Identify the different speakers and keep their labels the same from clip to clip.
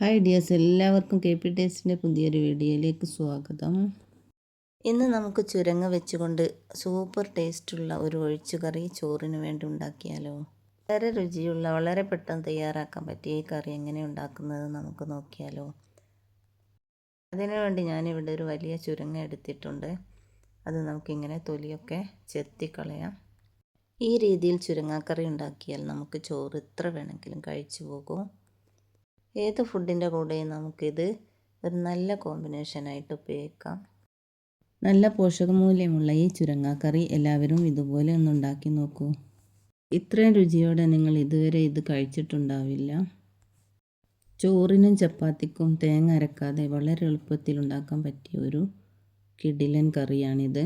Speaker 1: Hi dears, എല്ലാവർക്കും KP ടേസ്റ്റിൻ്റെ പുതിയൊരു വീഡിയോയിലേക്ക് സ്വാഗതം. ഇന്ന് നമുക്ക് ചുരങ്ങ വെച്ചുകൊണ്ട് സൂപ്പർ ടേസ്റ്റുള്ള ഒരു ഒഴിച്ചുകറി ചോറിന് വേണ്ടി ഉണ്ടാക്കിയാലോ. വളരെ രുചിയുള്ള, വളരെ പെട്ടെന്ന് തയ്യാറാക്കാൻ പറ്റിയ ഈ കറി എങ്ങനെ ഉണ്ടാക്കുന്നത് നമുക്ക് നോക്കിയാലോ. അതിനുവേണ്ടി ഞാനിവിടെ ഒരു വലിയ ചുരങ്ങ എടുത്തിട്ടുണ്ട്. അത് നമുക്കിങ്ങനെ തൊലിയൊക്കെ ചെത്തിക്കളയാം. ഈ രീതിയിൽ ചുരങ്ങാക്കറി ഉണ്ടാക്കിയാൽ നമുക്ക് ചോറ് എത്ര വേണമെങ്കിലും കഴിച്ചു പോകും. ഏത് ഫുഡിൻ്റെ കൂടെയും നമുക്കിത് ഒരു നല്ല കോമ്പിനേഷനായിട്ട് ഉപയോഗിക്കാം. നല്ല പോഷകമൂല്യമുള്ള ഈ ചുരങ്ങാക്കറി എല്ലാവരും ഇതുപോലെ ഒന്ന് ഉണ്ടാക്കി നോക്കൂ. ഇത്രയും രുചിയോടെ നിങ്ങൾ ഇതുവരെ ഇത് കഴിച്ചിട്ടുണ്ടാവില്ല. ചോറിനും ചപ്പാത്തിക്കും തേങ്ങ അരക്കാതെ വളരെ എളുപ്പത്തിൽ ഉണ്ടാക്കാൻ പറ്റിയ ഒരു കിടിലൻ കറിയാണിത്.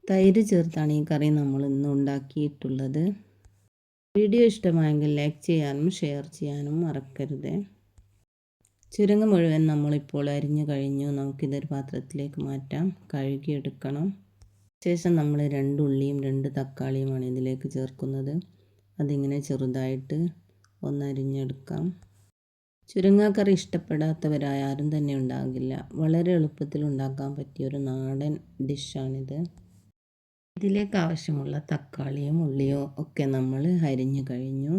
Speaker 1: തൈര് ചേർത്താണ് ഈ കറി നമ്മൾ ഇന്ന് ഉണ്ടാക്കിയിട്ടുള്ളത്. വീഡിയോ ഇഷ്ടമായെങ്കിൽ ലൈക്ക് ചെയ്യാനും ഷെയർ ചെയ്യാനും മറക്കരുത്. ചുരങ്ങ മുഴുവൻ നമ്മളിപ്പോൾ അരിഞ്ഞു കഴിഞ്ഞു. നമുക്കിതൊരു പാത്രത്തിലേക്ക് മാറ്റാം. കഴുകിയെടുക്കണം. ശേഷം നമ്മൾ 2 ഉള്ളിയും 2 തക്കാളിയുമാണ് ഇതിലേക്ക് ചേർക്കുന്നത്. അതിങ്ങനെ ചെറുതായിട്ട് ഒന്ന് അരിഞ്ഞെടുക്കാം. ചുരങ്ങാക്കറി ഇഷ്ടപ്പെടാത്തവരായ ആരും തന്നെ ഉണ്ടാകില്ല. വളരെ എളുപ്പത്തിൽ ഉണ്ടാക്കാൻ പറ്റിയൊരു നാടൻ ഡിഷാണിത്. ഇതിലേക്ക് ആവശ്യമുള്ള തക്കാളിയും ഉള്ളിയും ഒക്കെ നമ്മൾ അരിഞ്ഞു കഴിഞ്ഞു.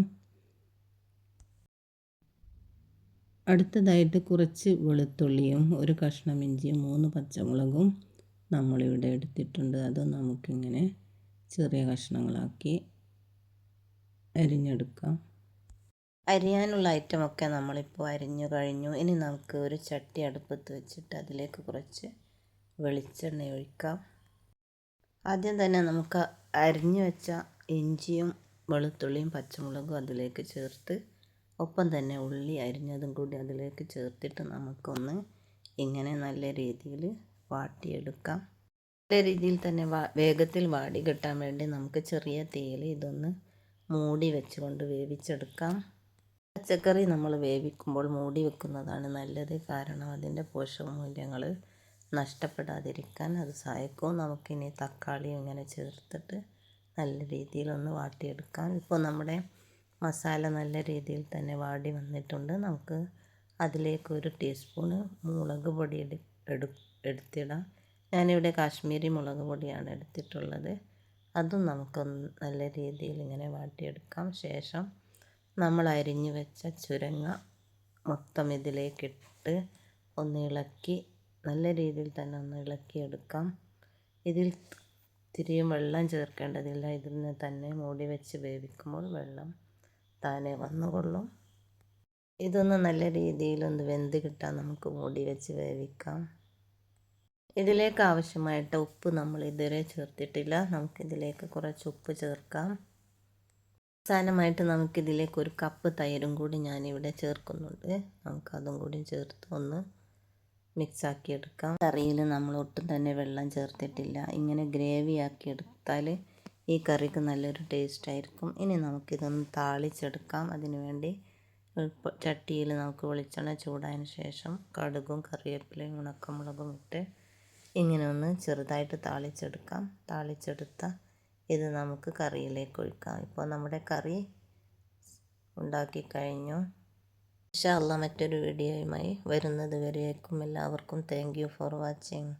Speaker 1: അടുത്തതായിട്ട് കുറച്ച് വെളുത്തുള്ളിയും ഒരു കഷ്ണം ഇഞ്ചിയും 3 പച്ചമുളകും നമ്മളിവിടെ എടുത്തിട്ടുണ്ട്. അത് നമുക്കിങ്ങനെ ചെറിയ കഷ്ണങ്ങളാക്കി അരിഞ്ഞെടുക്കാം. അരിയാനുള്ള ഐറ്റമൊക്കെ നമ്മളിപ്പോൾ അരിഞ്ഞു കഴിഞ്ഞു. ഇനി നമുക്ക് ഒരു ചട്ടി അടുപ്പത്ത് വെച്ചിട്ട് അതിലേക്ക് കുറച്ച് വെളിച്ചെണ്ണ ഒഴിക്കാം. ആദ്യം തന്നെ നമുക്ക് അരിഞ്ഞു വെച്ച ഇഞ്ചിയും വെളുത്തുള്ളിയും പച്ചമുളകും അതിലേക്ക് ചേർത്ത് ഒപ്പം തന്നെ ഉള്ളി അരിഞ്ഞതും കൂടി അതിലേക്ക് ചേർത്തിട്ട് നമുക്കൊന്ന് ഇങ്ങനെ നല്ല രീതിയിൽ വാട്ടിയെടുക്കാം. നല്ല രീതിയിൽ തന്നെ വേഗത്തിൽ വാടി കിട്ടാൻ വേണ്ടി നമുക്ക് ചെറിയ തീയിൽ ഇതൊന്ന് മൂടി വെച്ചുകൊണ്ട് വേവിച്ചെടുക്കാം. പച്ചക്കറി നമ്മൾ വേവിക്കുമ്പോൾ മൂടി വെക്കുന്നതാണ് നല്ലത്. കാരണം അതിൻ്റെ പോഷകമൂല്യങ്ങൾ നഷ്ടപ്പെടാതിരിക്കാൻ അത് സഹായിക്കും. നമുക്കിനി തക്കാളി ഇങ്ങനെ ചേർത്തിട്ട് നല്ല രീതിയിലൊന്ന് വാട്ടിയെടുക്കാം. ഇപ്പോൾ നമ്മുടെ മസാല നല്ല രീതിയിൽ തന്നെ വാടി വന്നിട്ടുണ്ട്. നമുക്ക് അതിലേക്ക് 1 ടീസ്പൂണ് മുളക് പൊടി എടുത്തിടാം. ഞാനിവിടെ കാശ്മീരി മുളക് പൊടിയാണ് എടുത്തിട്ടുള്ളത്. അതും നമുക്കൊന്ന് നല്ല രീതിയിൽ ഇങ്ങനെ വാട്ടിയെടുക്കാം. ശേഷം നമ്മൾ അരിഞ്ഞു വെച്ച ചുരങ്ങ മൊത്തം ഇതിലേക്കിട്ട് ഒന്ന് ഇളക്കി നല്ല രീതിയിൽ തന്നെ ഒന്ന് ഇളക്കിയെടുക്കാം. ഇതിൽ ഇത്തിരിയും വെള്ളം ചേർക്കേണ്ടതില്ല. ഇതിൽ നിന്ന് തന്നെ മൂടി വെച്ച് വേവിക്കുമ്പോൾ വെള്ളം താനെ വന്നുകൊള്ളും. ഇതൊന്ന് നല്ല രീതിയിലൊന്ന് വെന്ത് കിട്ടാൻ നമുക്ക് മൂടി വെച്ച് വേവിക്കാം. ഇതിലേക്ക് ആവശ്യമായിട്ട് ഉപ്പ് നമ്മൾ ഇതുവരെ ചേർത്തിട്ടില്ല. നമുക്കിതിലേക്ക് കുറച്ച് ഉപ്പ് ചേർക്കാം. അവസാനമായിട്ട് നമുക്കിതിലേക്ക് 1 കപ്പ് തൈരും കൂടി ഞാനിവിടെ ചേർക്കുന്നുണ്ട്. നമുക്കതും കൂടി ചേർത്ത് ഒന്ന് മിക്സാക്കി എടുക്കാം. കറിയിൽ നമ്മൾ ഒട്ടും തന്നെ വെള്ളം ചേർത്തിട്ടില്ല. ഇങ്ങനെ ഗ്രേവി ആക്കി എടുത്താൽ ഈ കറിക്ക് നല്ലൊരു ടേസ്റ്റ് ആയിരിക്കും. ഇനി നമുക്കിതൊന്ന് താളിച്ചെടുക്കാം. അതിനുവേണ്ടി ചട്ടിയിൽ നമുക്ക് വെളിച്ചെണ്ണ ചൂടായതിന് ശേഷം കടുകും കറിവേപ്പിലയും ഉണക്കമുളകും ഇട്ട് ഇങ്ങനെ ഒന്ന് ചെറുതായിട്ട് താളിച്ചെടുക്കാം. താളിച്ചെടുത്ത ഇത് നമുക്ക് കറിയിലേക്ക് ഒഴിക്കാം. ഇപ്പോൾ നമ്മുടെ കറി ഉണ്ടാക്കി കഴിഞ്ഞു. ഇൻഷാ അല്ലാഹ് മറ്റൊരു വീഡിയോയുമായി വരുന്നത് വരേക്കും എല്ലാവർക്കും താങ്ക് യു ഫോർ വാച്ചിങ്.